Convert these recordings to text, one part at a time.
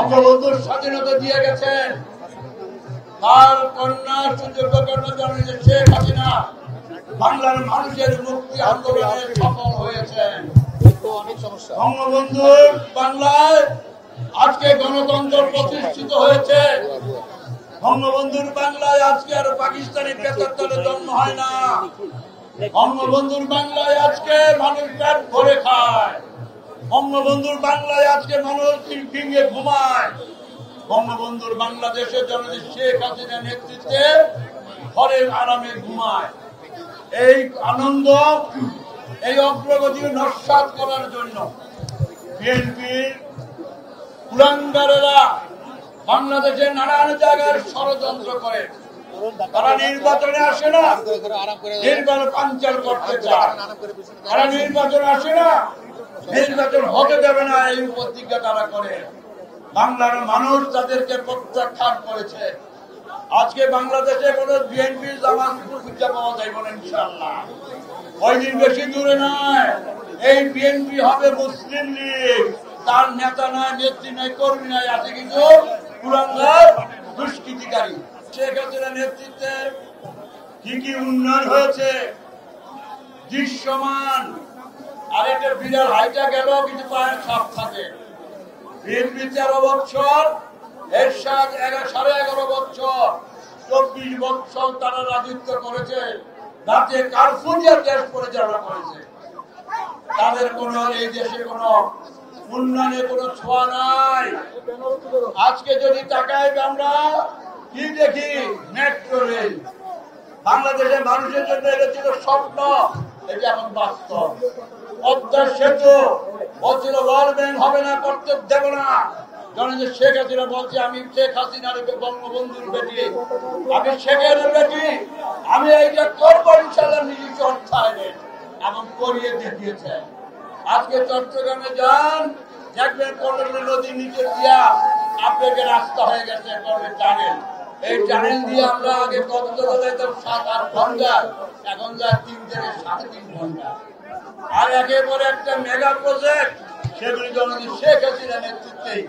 বঙ্গবন্ধুর স্বাধীনতা দিয়ে গেছেন, তার কন্যা সুযোগ্য কন্যা শেখ হাসিনা বাংলার মানুষের মুক্তি আন্দোলনে সফল হয়েছেন। বঙ্গবন্ধুর বাংলায় আজকে গণতন্ত্র প্রতিষ্ঠিত হয়েছে। বঙ্গবন্ধুর বাংলায় আজকে আর পাকিস্তানি পেতাত্তরের জন্ম হয় না। বঙ্গবন্ধুর বাংলায় আজকে মানুষ পেট ভরে খায়। বঙ্গবন্ধুর বাংলায় আজকে মানুষ ভেঙে ঘুমায়। বঙ্গবন্ধুর বাংলাদেশের জননেত্রী শেখ হাসিনার নেতৃত্বে ঘরের আরামে ঘুমায়। এই আনন্দ, এই অগ্রগতি নস্যাৎ করার জন্য বিএনপির কুলাঙ্গারেরা বাংলাদেশের নানান জায়গায় ষড়যন্ত্র করে। তারা নির্বাচনে আসে না, নির্বাচন পাঞ্চাল করতে চায়। তারা নির্বাচনে আসে না, নির্বাচন হতে দেবে না, এই প্রতিজ্ঞা তারা করে। বাংলার মানুষ তাদেরকে প্রত্যাখ্যান করেছে। আজকে বাংলাদেশে কোন বিএনপি জামাত খুঁজে পাওয়া যাইব না ইনশাআল্লাহ। ওই দিন বেশি দূরে নয়, এই বিএনপি হবে মুসলিম লীগ। তার নেতা নয়, নেত্রী নয়, কর্মী নয়, আছে কিন্তু কুলাঙ্গার দুষ্কৃতিকারী। শেখ হাসিনার নেতৃত্বে কি কি উন্নয়ন হয়েছে দৃশ্যমান। আর একটা বিড়াল হাইটা গেল কিন্তু পায়ের ছাপ থাকে। বিএনপি 13 বছর, এরশাদ 11.5 বছর, 24 বছর তারা রাজত্ব করেছে। রাতে কারফিউ দিয়ে দেশ পরিচালনা করেছে। তাদের কোন এই দেশে কোন উন্নয়নে কোন ছোঁয়া নাই। আজকে যদি তাকাই আমরা কি দেখি, মেট্রো রেল বাংলাদেশের মানুষের জন্য এটা ছিল স্বপ্ন, এটা এখন বাস্তব। পদ্মা সেতু বলছিল ওয়ার্ল্ড ব্যাংক হবে না, করতে দেব না। জননেত্রী শেখ হাসিনা বলছে আমি শেখ হাসিনার বঙ্গবন্ধুর বেটি, আমি শেখের বেটি, আমি এইটা করবো ইনশাআল্লাহ নিজস্ব অর্থায়নে, এবং করিয়ে দেখিয়েছে। আজকে চট্টগ্রামে যান, দেখবেন কর্ণফুলী নদীর নিচে দিয়া আপনাকে রাস্তা হয়ে গেছে টানেল। এই টানেল দিয়ে আমরা আগে কক্সবাজার যেতাম 7-8 ঘন্টা, এখন যায় 3 থেকে 3.5 ঘন্টা। আর একেবারে একটা মেগা প্রজেক্ট, সেগুলি জননেত্রী শেখ হাসিনার নেতৃত্বেই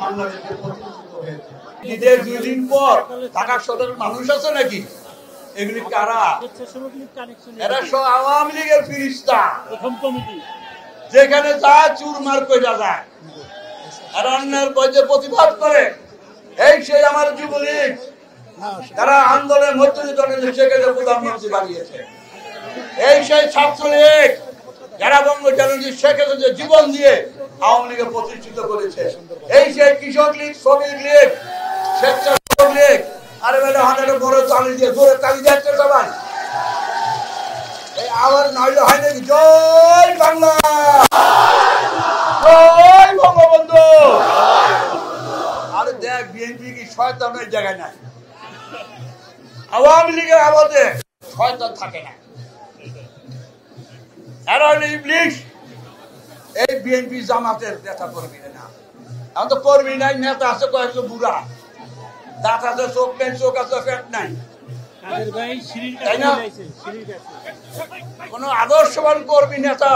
বাংলাদেশে প্রতিষ্ঠিত হয়েছে। ঈদের 2 দিন পর ঢাকা শহরের মানুষ আছে নাকি? এগুলি কারা? এরা সব আওয়ামী লীগের ফিরিস্তা। যেখানে যায় চুরমার কইরা যায়, আর অন্যের বৈধ প্রতিবাদ করে। এই সেই আমার যুবলীগ, তারা আন্দোলনের মধ্যে জননেত্রী শেখ হাসিনা প্রধানমন্ত্রী বানিয়েছে। এই সেই ছাত্রলীগ, যারা বঙ্গবন্ধু শেখ হাসিনা জীবন দিয়ে আওয়ামী লীগে প্রতিষ্ঠিত করেছে। এই সেই কৃষক লীগ, শ্রমিক লীগ, স্বেচ্ছাসেবক লীগ। আরে বেটা হাতে বড় তালি দিয়ে জোরে তালি যাচ্ছে সবাই। এই আবার নাইলে হয় নাকি? জয় বাংলা, জয় বঙ্গবন্ধু। আরে দেখ, বিএনপি কি শয়তানের জায়গায় নাই? আওয়ামী লীগের আবাদে শয়তান থাকে না। এই বিএনপি জামাতের নেতা কর্মী না, এখন তো কর্মী নাই, নেতা আছে কয়েকশো বুড়া, দাঁত আছে, চোখ নেই, চোখ আছে, পেট নাই, তাই না? কোন আদর্শবান কর্মী নেতা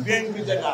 বিএনপিতে না।